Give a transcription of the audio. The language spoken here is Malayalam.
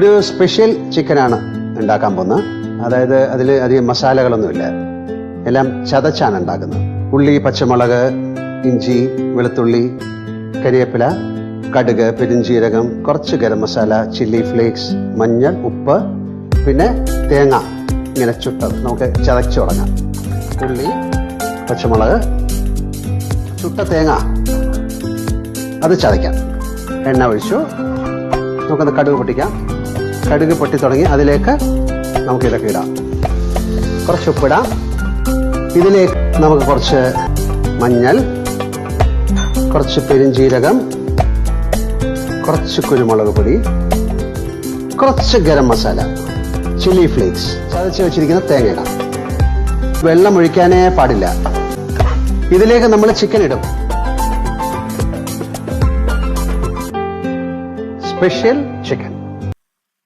ഒരു സ്പെഷ്യൽ ചിക്കനാണ് ഉണ്ടാക്കാൻ പോകുന്നത്. അതായത് അതിൽ അധികം മസാലകളൊന്നുമില്ല, എല്ലാം ചതച്ചാണ് ഉണ്ടാക്കുന്നത്. ഉള്ളി, പച്ചമുളക്, ഇഞ്ചി, വെളുത്തുള്ളി, കരിവേപ്പില, കടുക്, പെരുംജീരകം, കുറച്ച് ഗരം മസാല, ചില്ലി ഫ്ലേക്സ്, മഞ്ഞൾ, ഉപ്പ്, പിന്നെ തേങ്ങ ഇങ്ങനെ ചുട്ടത് നമുക്ക് ചതച്ചു തുടങ്ങാം. ഉള്ളി, പച്ചമുളക്, ചുട്ട തേങ്ങ അത് ചതയ്ക്കാം. എണ്ണ ഒഴിച്ചു, നമുക്കത് കടുക് പൊട്ടിക്കാം. കടുക് പൊട്ടി തുടങ്ങി അതിലേക്ക് നമുക്ക് ഇതൊക്കെ ഇടാം. കുറച്ച് ഉപ്പിടാം. ഇതിലേക്ക് നമുക്ക് കുറച്ച് മഞ്ഞൾ, കുറച്ച് പെരുംജീരകം, കുറച്ച് കുരുമുളക് പൊടി, കുറച്ച് ഗരം മസാല, ചില്ലി ഫ്ലേക്സ്, ചതച്ച് വെച്ചിരിക്കുന്ന തേങ്ങ ഇടാം. വെള്ളം ഒഴിക്കാനേ പാടില്ല. ഇതിലേക്ക് നമ്മൾ ചിക്കൻ ഇടും. സ്പെഷ്യൽ